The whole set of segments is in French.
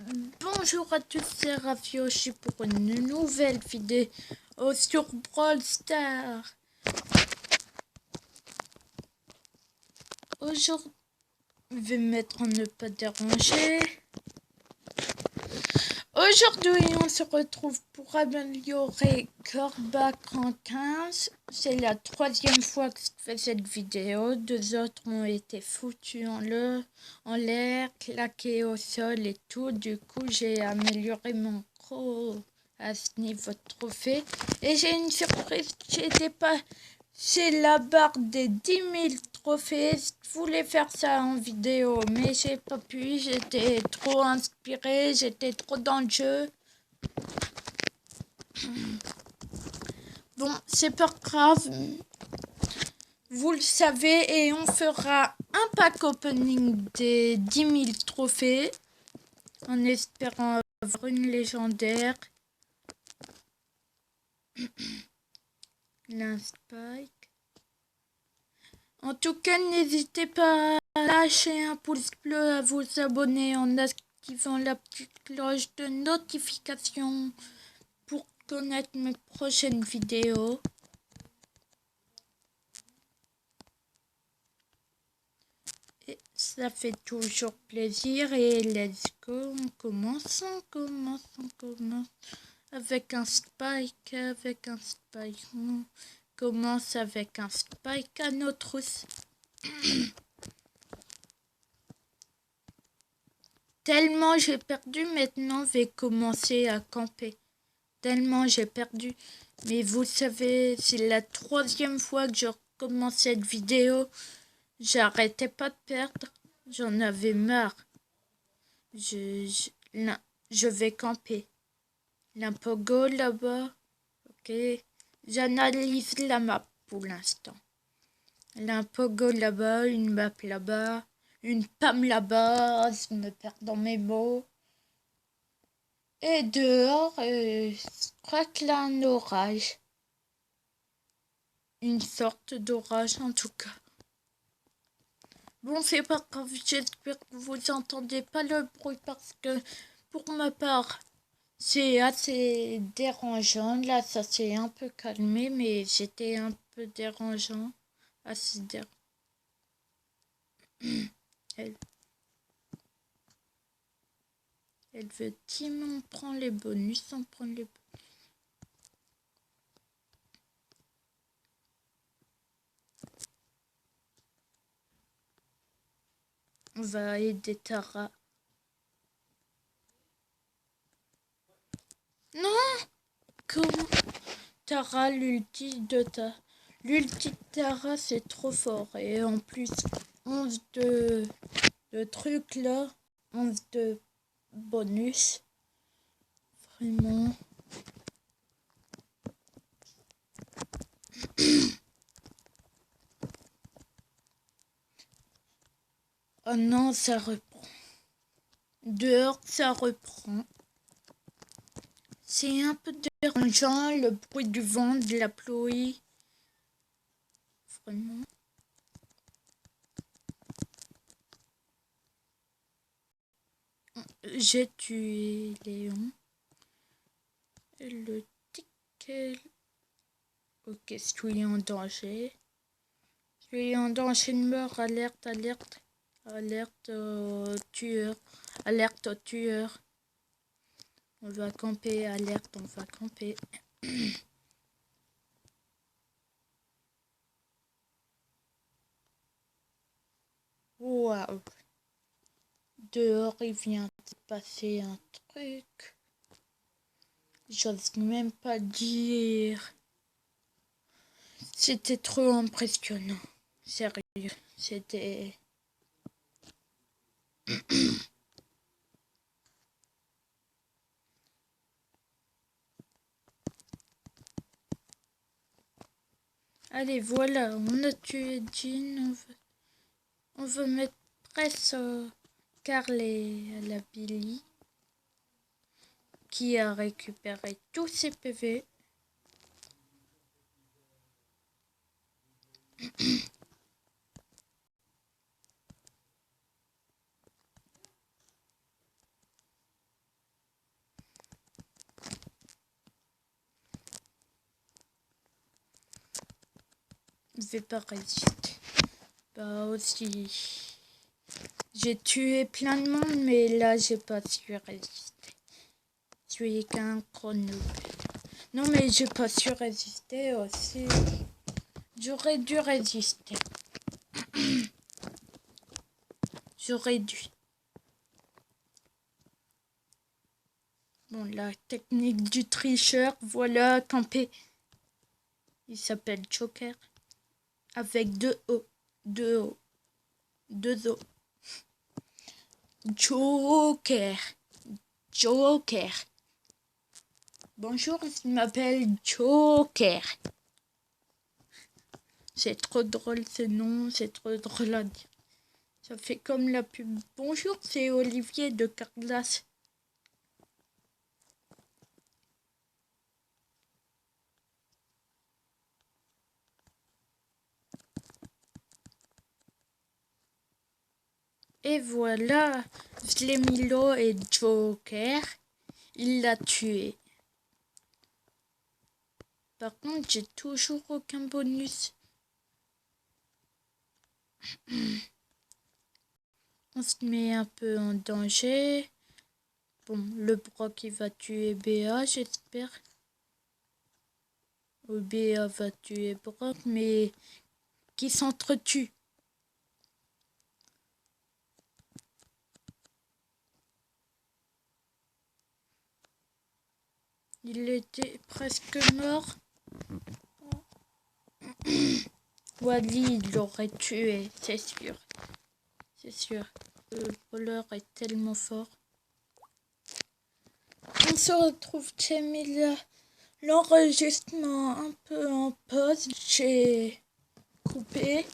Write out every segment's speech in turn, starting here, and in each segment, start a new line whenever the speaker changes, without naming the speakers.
Bonjour à tous, c'est Rafioshi pour une nouvelle vidéo sur Brawl Stars. Aujourd'hui, je vais mettre en ne pas déranger. Aujourd'hui, on se retrouve pour améliorer Corbac en 15. C'est la troisième fois que je fais cette vidéo. Deux autres ont été foutus en l'air, claqués au sol et tout. Du coup, j'ai amélioré mon gros à ce niveau de trophée. Et j'ai une surprise, j'étais pas... C'est la barre des 10 000 trophées. Je voulais faire ça en vidéo, mais j'ai pas pu. J'étais trop inspirée, j'étais trop dans le jeu. Bon, c'est pas grave. Vous le savez, et on fera un pack opening des 10 000 trophées. En espérant avoir une légendaire. L'Inspike. En tout cas, n'hésitez pas à lâcher un pouce bleu, à vous abonner en activant la petite cloche de notification pour connaître mes prochaines vidéos. Et ça fait toujours plaisir. Et let's go, on commence. Avec un spike, On commence avec un spike à notre... Tellement j'ai perdu, maintenant je vais commencer à camper. Tellement j'ai perdu. Mais vous savez, c'est la troisième fois que je recommence cette vidéo. J'arrêtais pas de perdre. J'en avais marre. Je vais camper. L'impogo là-bas. Ok. J'analyse la map pour l'instant. L'impogo là-bas, une map là-bas. Une pam là-bas, je me perds dans mes mots. Et dehors, je crois qu'il y a un orage. Une sorte d'orage en tout cas. Bon, c'est pas grave, j'espère que vous entendez pas le bruit parce que pour ma part, c'est assez dérangeant. Là, ça s'est un peu calmé, mais c'était un peu dérangeant. Assez dérangeant. Elle veut team, on prend les bonus, on prend les bonus. On va aider Tara. Non! Comment? Tara, l'ulti de Tara, c'est trop fort. Et en plus, 11 de trucs là, 11 de bonus. Vraiment. Oh non, ça reprend. Dehors, ça reprend. C'est un peu dérangeant, le bruit du vent, de la pluie. Vraiment. J'ai tué Léon. Le ticket. Ok, je suis en danger. Je suis en danger de mort. Alerte, alerte. Alerte au tueur. Alerte au tueur. On va camper. Alerte, on va camper. Waouh. Dehors, il vient de passer un truc. J'ose même pas dire. C'était trop impressionnant. Sérieux. C'était... Allez, voilà. On a tué Jean. On veut mettre presse Carl et la Billy. Qui a récupéré tous ses PV. Je vais pas résister. Bah aussi. J'ai tué plein de monde, mais là, j'ai pas su résister. Je suis qu'un chrono. Non, mais j'ai pas su résister aussi. J'aurais dû résister. J'aurais dû. Bon, la technique du tricheur, voilà, campé. Il s'appelle Joker. Avec deux O. Deux O. Deux O. Joker. Joker. Bonjour, je m'appelle Joker. C'est trop drôle ce nom, c'est trop drôle à dire. Ça fait comme la pub. Bonjour, c'est Olivier de Carglass. Et voilà, Slemilo et Joker, il l'a tué. Par contre, j'ai toujours aucun bonus. On se met un peu en danger. Bon, le Brock il va tuer BA, j'espère. Ou BA va tuer Brock, mais qui s'entretue. Il était presque mort. Wally, il l'aurait tué, c'est sûr. C'est sûr. Le voleur est tellement fort. On se retrouve chez Mila. L'enregistrement un peu en pause. J'ai coupé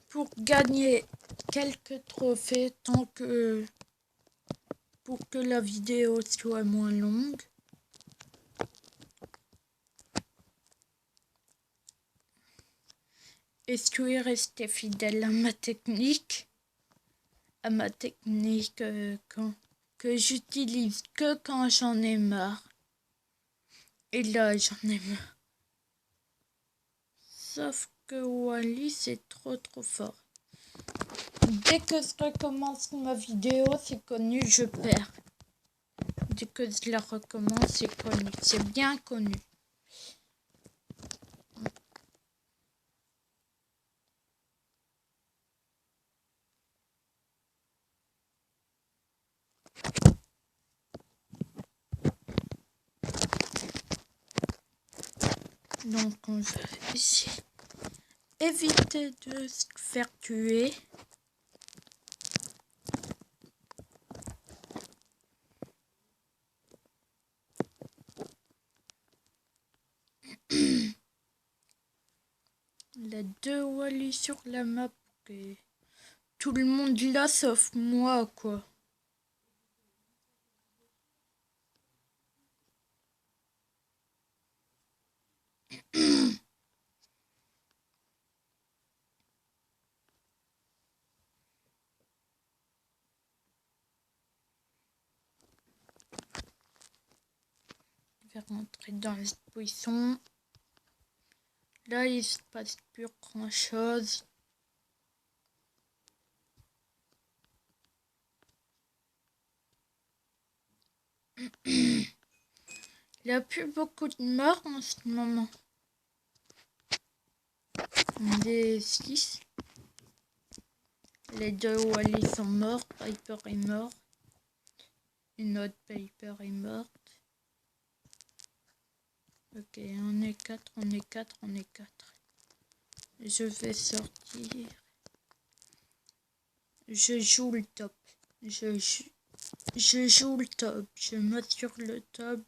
pour gagner quelques trophées tant que pour que la vidéo soit moins longue. Et je suis resté fidèle à ma technique. Que j'utilise que quand j'en ai marre. Et là, j'en ai marre. Sauf que Wally, c'est trop fort. Dès que je recommence ma vidéo, c'est connu, je perds. Dès que je la recommence, c'est connu. C'est bien connu. Donc on va essayer éviter de se faire tuer. Il y a deux Wally sur la map. Et tout le monde là sauf moi quoi. Je vais rentrer dans le buisson. Là, il se passe plus grand chose. Il n'y a plus beaucoup de morts en ce moment. On est 6. Les deux Wally sont morts. Piper est mort. Une autre Piper est morte. Ok, on est 4, on est 4, on est 4. Je vais sortir. Je joue le top. Je joue le top. Je monte sur le top.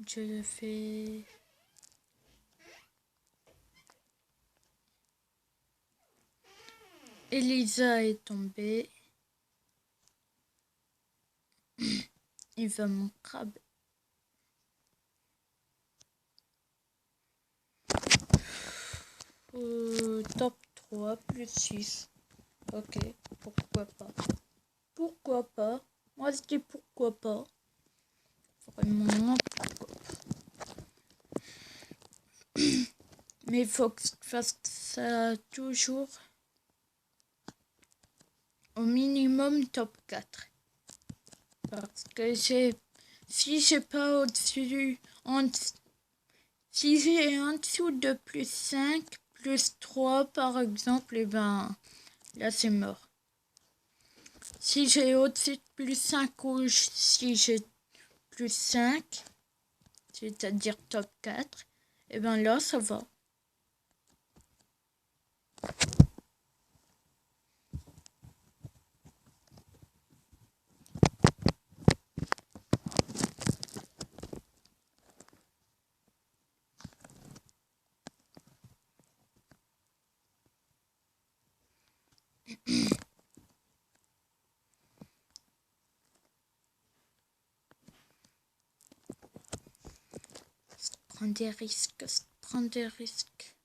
Je fais... Elisa est tombée. Il va mon crabe. Top 3 plus 6. Ok, pourquoi pas. Pourquoi pas. Moi je dis pourquoi pas. Vraiment, pourquoi pas. Mais il faut que je fasse ça toujours au minimum top 4. Parce que si j'ai pas au-dessus, si j'ai en dessous de plus 5, plus 3 par exemple, et ben là c'est mort. Si j'ai au-dessus de plus 5 ou si j'ai plus 5, c'est-à-dire top 4, et ben là ça va. Prendre des risques.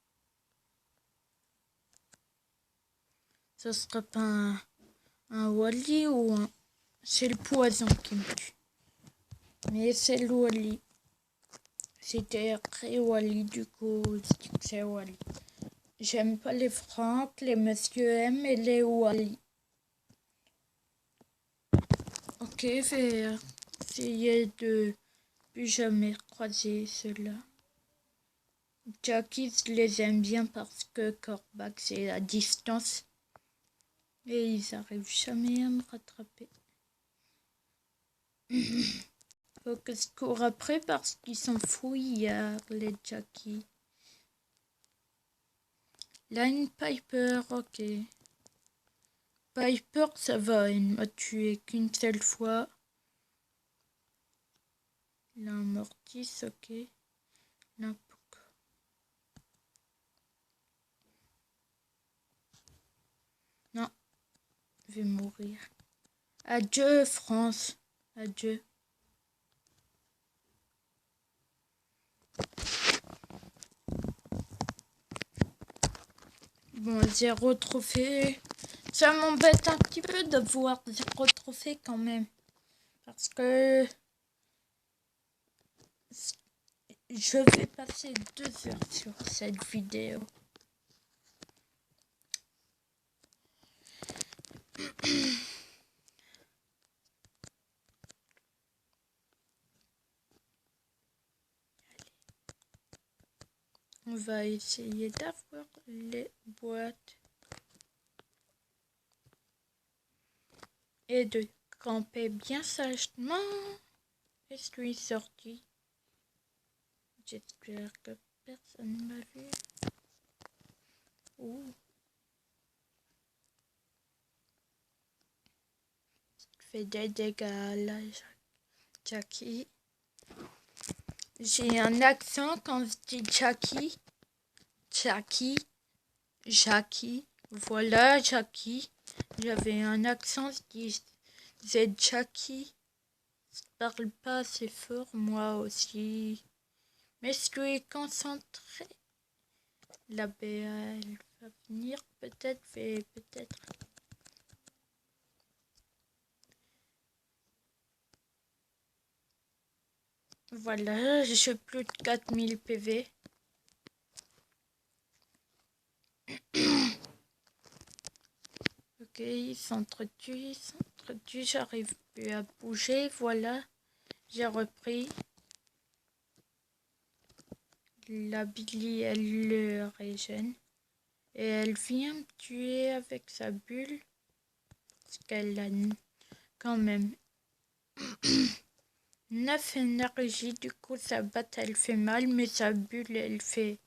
Ce serait pas un Wally ou un... C'est le poison qui me tue. Mais c'est le Wally. C'était après Wally, du coup, c'est Wally. J'aime pas les Franck, les Monsieur M et les Wally. Ok, je vais essayer de plus jamais croiser ceux-là. Jackie, je les aime bien parce que Corbac, c'est à distance. Et ils arrivent jamais à me rattraper. Faut que je cours après parce qu'ils sont fouillards, les Jackie. Line Piper, ok. Piper, ça va, il m'a tué qu'une seule fois. Là, un Mortis, ok. Là, non, je vais mourir. Adieu, France. Adieu. Bon, 0 trophée. Ça m'embête un petit peu de voir 0 trophée quand même. Parce que je vais passer 2 heures sur cette vidéo. On va essayer d'avoir les boîtes. Et de camper bien sagement. Je suis sorti. J'espère que personne ne m'a vu. Ouh. Fait des dégâts là, Jackie. J'ai un accent quand je dis Jackie. Jackie. Voilà, Jackie. J'avais un accent, je disais Jackie. Je parle pas assez fort, moi aussi. Mais je suis concentré. La BA, elle va venir peut-être, peut-être. Voilà, j'ai plus de 4000 PV. Ok, ils s'entretuent, j'arrive plus à bouger, voilà. J'ai repris. La Billy, elle le régène. Et elle vient me tuer avec sa bulle. Parce qu'elle a quand même 9 énergies. Du coup, sa batte, elle fait mal. Mais sa bulle, elle fait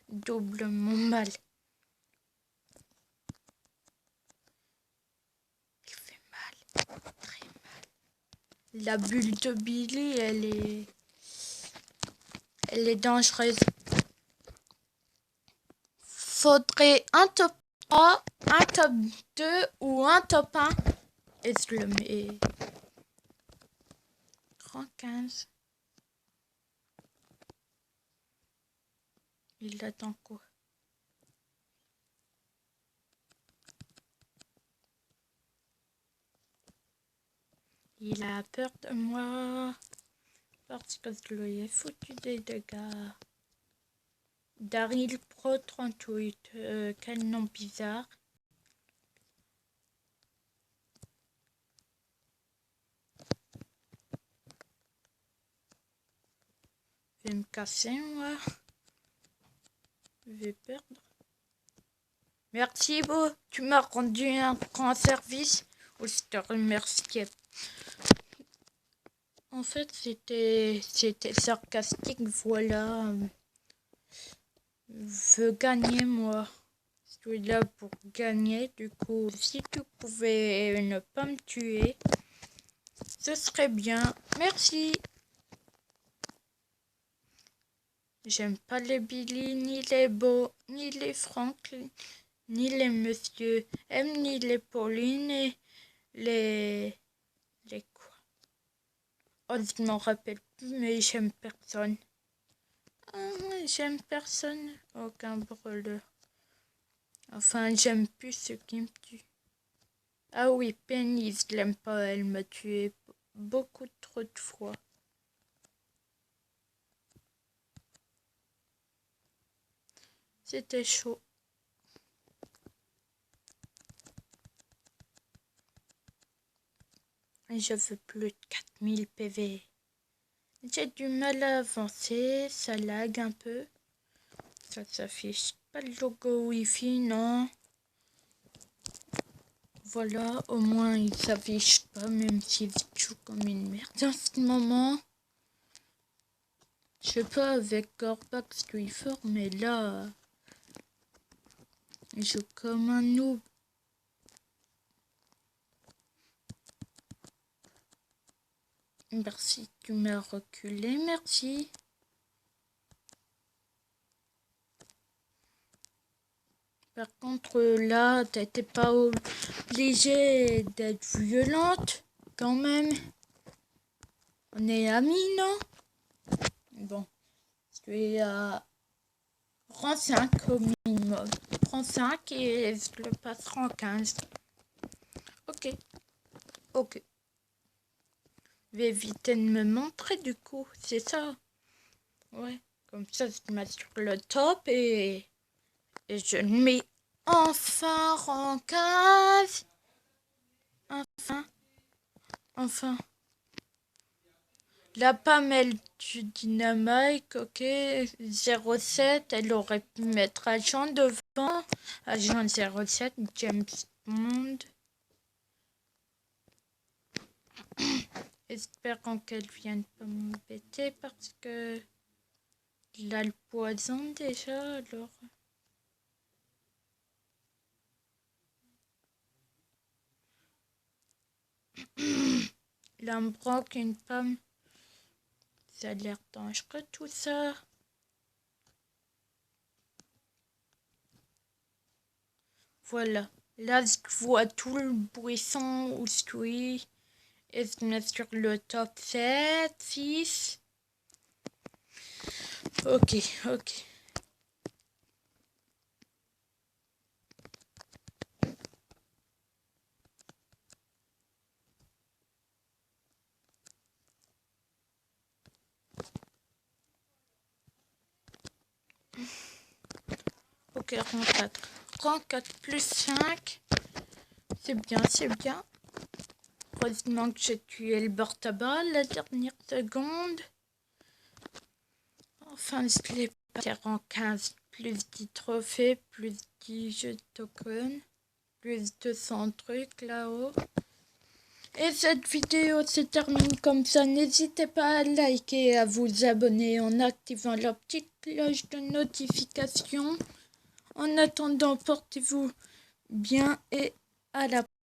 doublement mal. Elle fait mal. Très mal. La bulle de Billy, elle est dangereuse. Faudrait un top 3, un top 2 ou un top 1. Et je le mets grand 15. Il attend quoi? Il a peur de moi parce que je lui ai foutu des dégâts. Daryl Pro 38. Quel nom bizarre. Je vais me casser, moi. Je vais perdre. Merci, beau. Tu m'as rendu un grand service. Oh, je te remercie. En fait, c'était sarcastique, voilà. Je veux gagner, moi. Je suis là pour gagner, du coup, si tu pouvais ne pas me tuer, ce serait bien. Merci. J'aime pas les Billy, ni les Beau, ni les Frank, ni les Monsieur M, ni les Pauline, et les quoi? Oh, je m'en rappelle plus, mais j'aime personne. J'aime personne. Aucun brûleur. Enfin, j'aime plus ceux qui me tuent. Ah oui, Penny, je l'aime pas, elle m'a tué beaucoup trop de fois. C'était chaud. Je veux plus de 4000 PV. J'ai du mal à avancer, ça lag un peu. Ça s'affiche pas le logo Wi-Fi, non. Voilà, au moins il s'affiche pas, même s'il joue comme une merde en ce moment. Je sais pas, avec Corbax je suis fort, mais là, il joue comme un noob. Merci, tu m'as reculé, merci. Par contre, là, t'étais pas obligée d'être violente, quand même. On est amis, non? Bon, je suis à rang 5 au minimum. Rang 5 et je le passerai en 15. Ok, ok. Je vais éviter de me montrer du coup, c'est ça. Ouais, comme ça, je me mets sur le top et je le mets enfin rang 15. Enfin. La Pamelle du Dynamite, ok, 07, elle aurait pu mettre agent devant. Agent 07, James Bond. Espérons qu'elle vienne pas m'embêter parce que il a le poison déjà, alors. L'embroque, une pomme. Ça a l'air dangereux tout ça. Voilà. Là, je vois tout le buisson où je suis. Et je me mets sur le top 7, 6. Ok, ok. Ok, rang 4. Rang 4 plus 5. C'est bien, c'est bien. Heureusement que j'ai tué le bord-tabac la dernière seconde. Enfin, je l'ai pas. Rang 15 plus 10 trophées, plus 10 jeux de token, plus 200 trucs là-haut. Et cette vidéo se termine comme ça. N'hésitez pas à liker et à vous abonner en activant la petite cloche de notification. En attendant, portez-vous bien et à la prochaine.